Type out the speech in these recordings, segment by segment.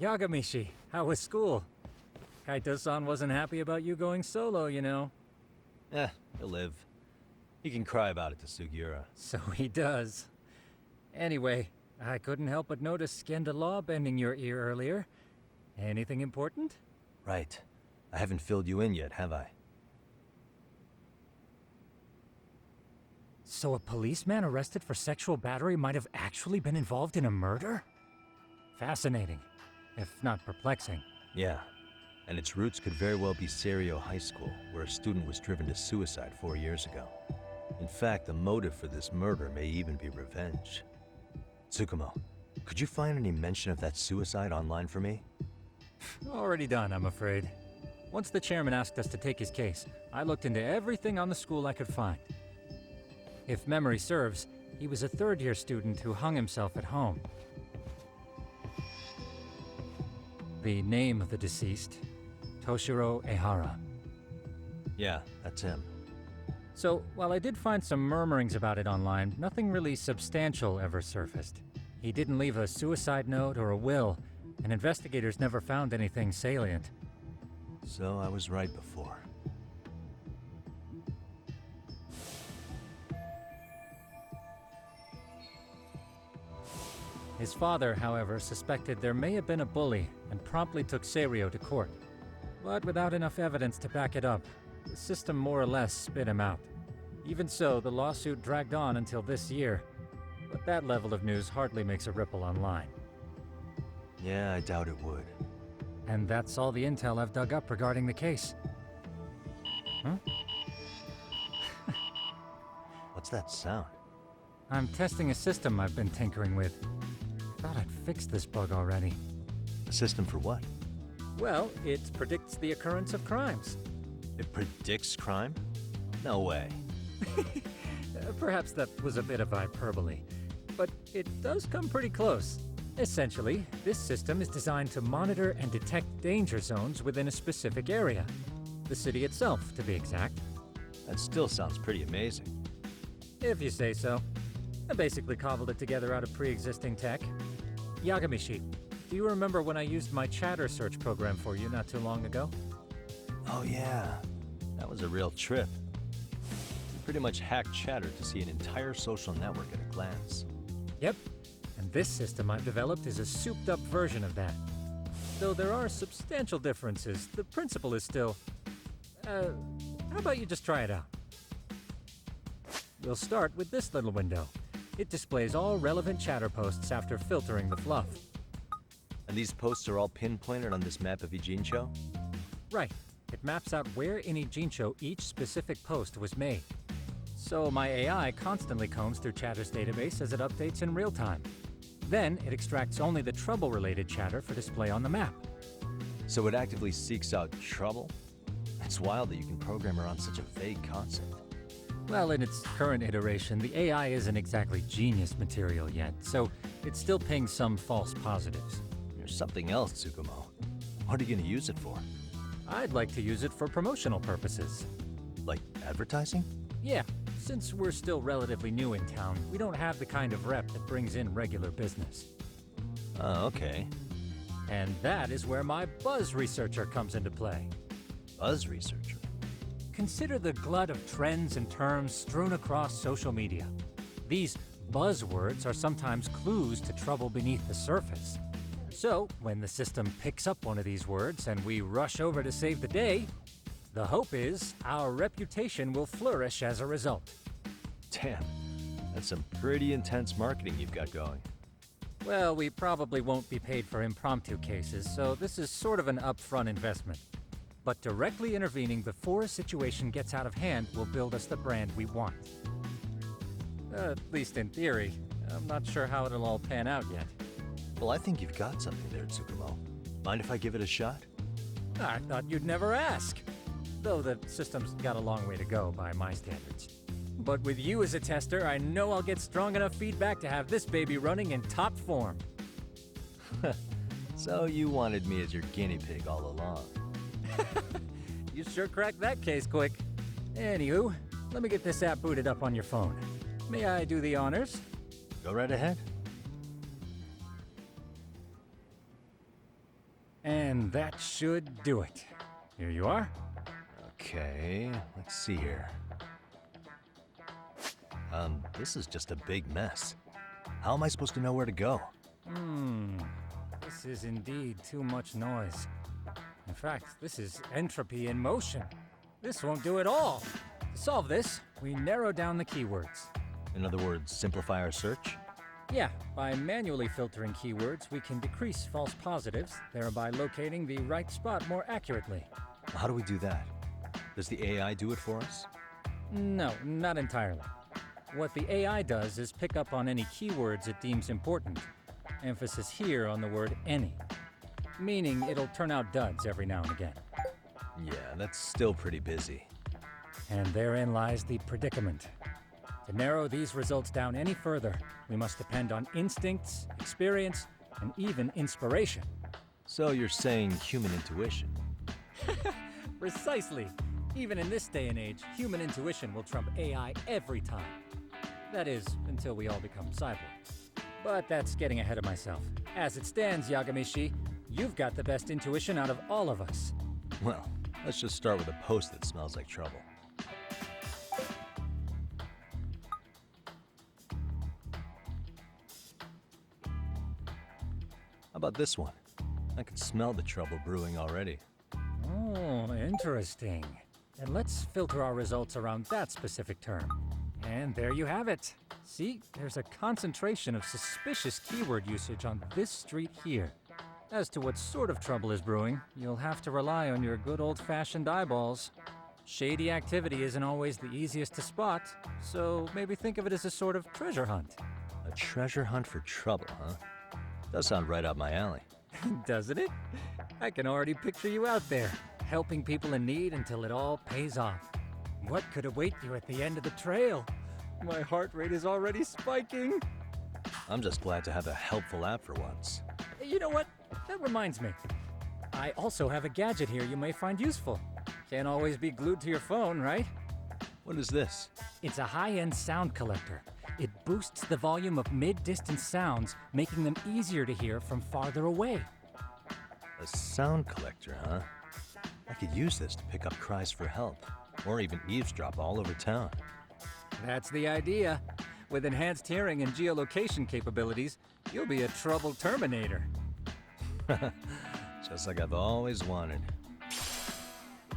Yagamishi, how was school? Kaito-san wasn't happy about you going solo, you know. He'll live. He can cry about it to Sugiura. So he does. Anyway, I couldn't help but notice Skenda Law bending your ear earlier. Anything important? Right. I haven't filled you in yet, have I? So a policeman arrested for sexual battery might have actually been involved in a murder? Fascinating, if not perplexing. Yeah. And its roots could very well be Serio High School, where a student was driven to suicide 4 years ago. In fact, the motive for this murder may even be revenge. Tsukumo, could you find any mention of that suicide online for me? Already done, I'm afraid. Once the chairman asked us to take his case, I looked into everything on the school I could find. If memory serves, he was a third-year student who hung himself at home. The name of the deceased, Toshiro Ehara. Yeah, that's him. So, while I did find some murmurings about it online, nothing really substantial ever surfaced. He didn't leave a suicide note or a will, and investigators never found anything salient. So I was right before. His father, however, suspected there may have been a bully and promptly took Serio to court. But without enough evidence to back it up, the system more or less spit him out. Even so, the lawsuit dragged on until this year, but that level of news hardly makes a ripple online. Yeah, I doubt it would. And that's all the intel I've dug up regarding the case. Huh? What's that sound? I'm testing a system I've been tinkering with. Thought I'd fixed this bug already. A system for what? Well, it predicts the occurrence of crimes. It predicts crime? No way. Perhaps that was a bit of hyperbole, but it does come pretty close. Essentially, this system is designed to monitor and detect danger zones within a specific area. The city itself, to be exact. That still sounds pretty amazing. If you say so. I basically cobbled it together out of pre-existing tech. Yagamishi, do you remember when I used my chatter search program for you not too long ago? Oh yeah, that was a real trip. You pretty much hacked Chatter to see an entire social network at a glance. Yep, and this system I've developed is a souped-up version of that. Though there are substantial differences, the principle is still... how about you just try it out? We'll start with this little window. It displays all relevant chatter posts after filtering the fluff. And these posts are all pinpointed on this map of Ijincho? Right. It maps out where in Ijincho each specific post was made. So my AI constantly combs through Chatter's database as it updates in real time. Then it extracts only the trouble-related chatter for display on the map. So it actively seeks out trouble? It's wild that you can program around such a vague concept. Well, in its current iteration, the AI isn't exactly genius material yet, so it still pings some false positives. There's something else, Tsukumo. What are you going to use it for? I'd like to use it for promotional purposes. Like advertising? Yeah, since we're still relatively new in town, we don't have the kind of rep that brings in regular business. Oh, okay. And that is where my buzz researcher comes into play. Buzz researcher? consider the glut of trends and terms strewn across social media. These buzzwords are sometimes clues to trouble beneath the surface. So, when the system picks up one of these words and we rush over to save the day, the hope is our reputation will flourish as a result. Damn, that's some pretty intense marketing you've got going. Well, we probably won't be paid for impromptu cases, so this is sort of an upfront investment. But directly intervening before a situation gets out of hand will build us the brand we want. At least in theory. I'm not sure how it'll all pan out yet. Well, I think you've got something there, Tsukumo. Mind if I give it a shot? I thought you'd never ask. Though the system's got a long way to go by my standards. But with you as a tester, I know I'll get strong enough feedback to have this baby running in top form. So you wanted me as your guinea pig all along. You sure cracked that case quick. Anywho, let me get this app booted up on your phone. May I do the honors? Go right ahead. And that should do it. Here you are. Okay, let's see here. This is just a big mess. How am I supposed to know where to go? This is indeed too much noise. In fact, this is entropy in motion. This won't do it all. To solve this, we narrow down the keywords. In other words, simplify our search? Yeah, by manually filtering keywords, we can decrease false positives, thereby locating the right spot more accurately. How do we do that? Does the AI do it for us? No, not entirely. What the AI does is pick up on any keywords it deems important. Emphasis here on the word any. Meaning it'll turn out duds every now and again. Yeah, that's still pretty busy. And therein lies the predicament. To narrow these results down any further, we must depend on instincts, experience, and even inspiration. So you're saying human intuition? Precisely. Even in this day and age, human intuition will trump AI every time. That is, until we all become cyborgs. But that's getting ahead of myself. As it stands, Yagamishi, you've got the best intuition out of all of us. Well, let's just start with a post that smells like trouble. How about this one? I can smell the trouble brewing already. Oh, interesting. Then let's filter our results around that specific term. And there you have it. See, there's a concentration of suspicious keyword usage on this street here. As to what sort of trouble is brewing, you'll have to rely on your good old-fashioned eyeballs. Shady activity isn't always the easiest to spot, so maybe think of it as a sort of treasure hunt. A treasure hunt for trouble, huh? Does sound right up my alley. Doesn't it? I can already picture you out there, helping people in need until it all pays off. What could await you at the end of the trail? My heart rate is already spiking. I'm just glad to have a helpful app for once. You know what? That reminds me. I also have a gadget here you may find useful. Can't always be glued to your phone, right? What is this? It's a high-end sound collector. It boosts the volume of mid-distance sounds, making them easier to hear from farther away. A sound collector, huh? I could use this to pick up cries for help, or even eavesdrop all over town. That's the idea. With enhanced hearing and geolocation capabilities, you'll be a trouble terminator. Just like I've always wanted.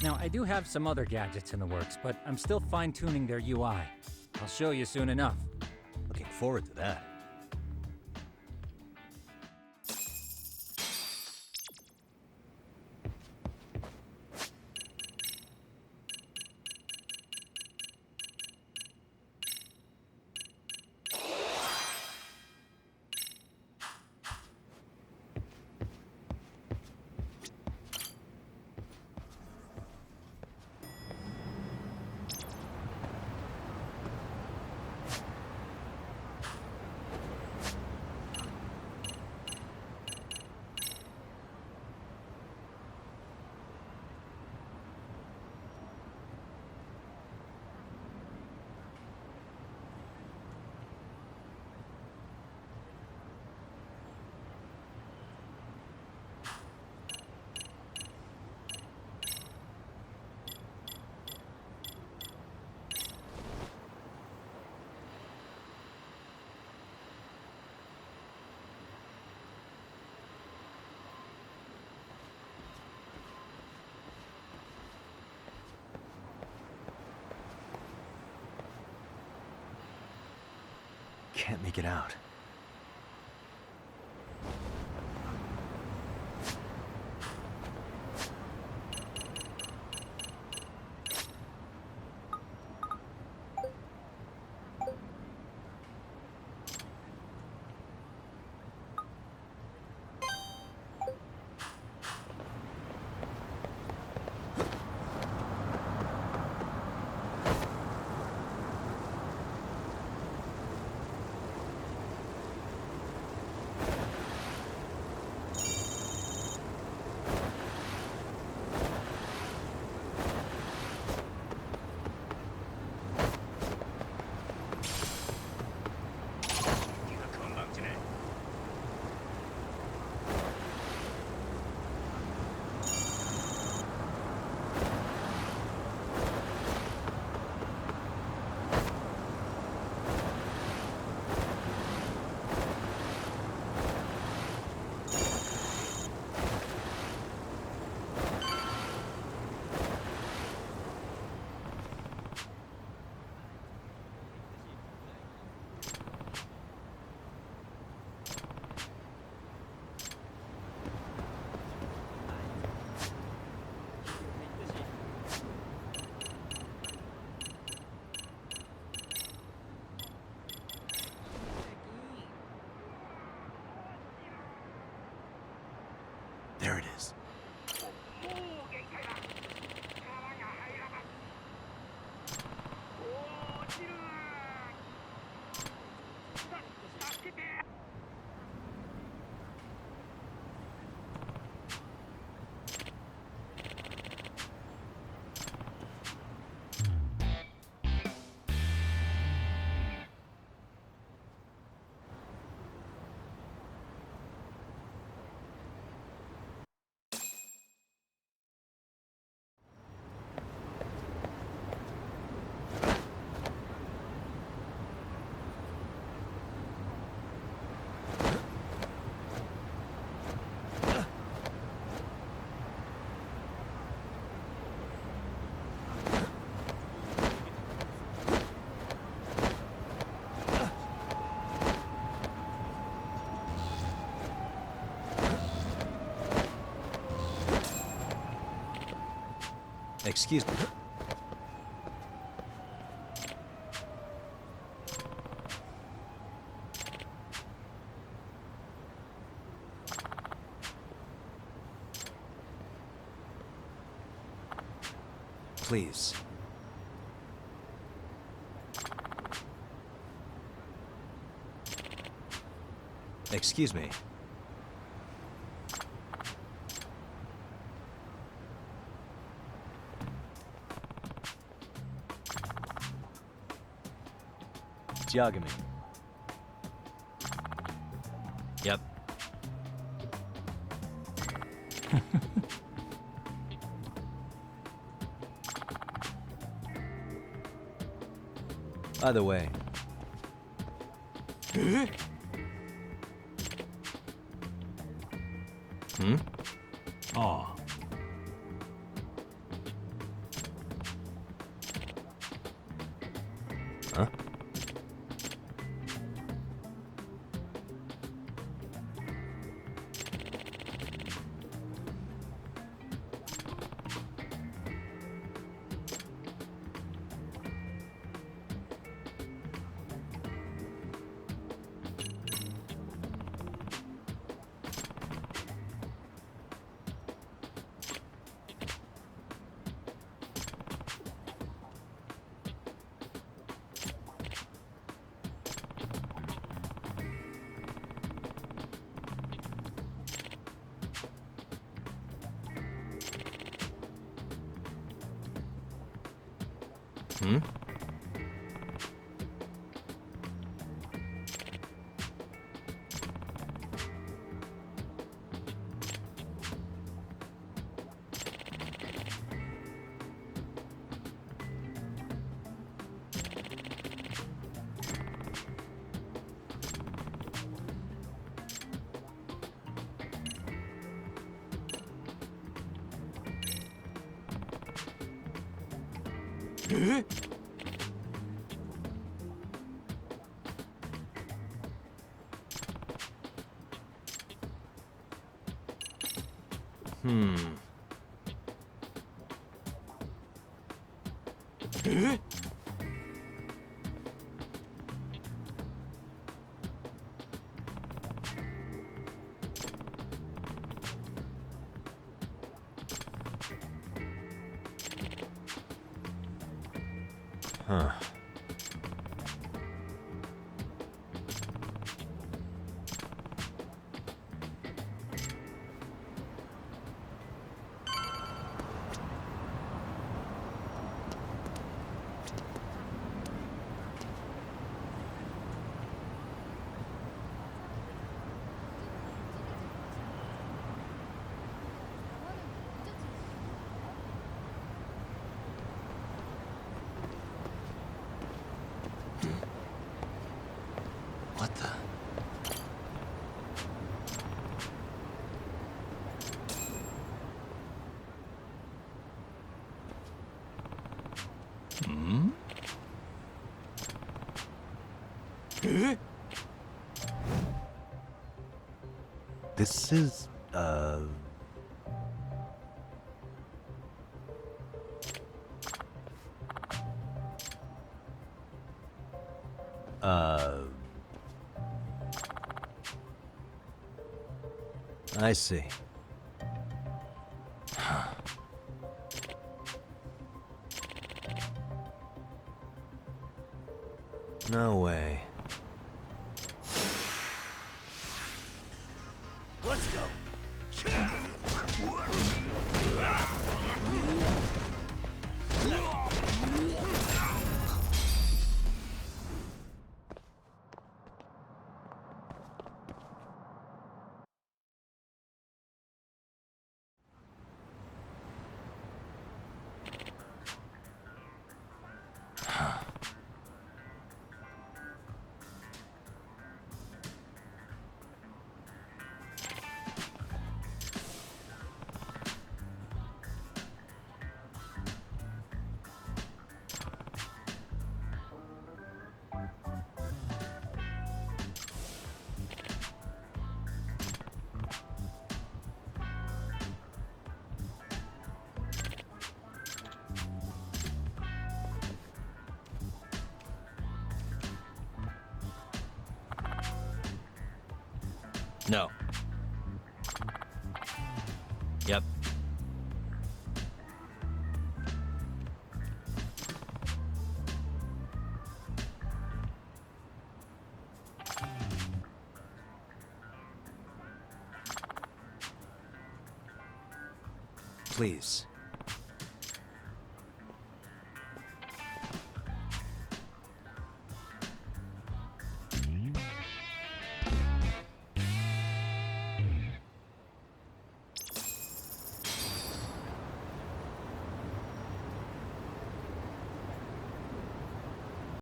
Now, I do have some other gadgets in the works, but I'm still fine-tuning their UI. I'll show you soon enough. Looking forward to that. can't make it out. There it is. Excuse me. Please. Excuse me. Yagami. Yep. By the way. Hmm? Oh. Huh? Hmm? Huh. What the? Hmm? This is, I see. No way. Let's go. No. Yep. Please.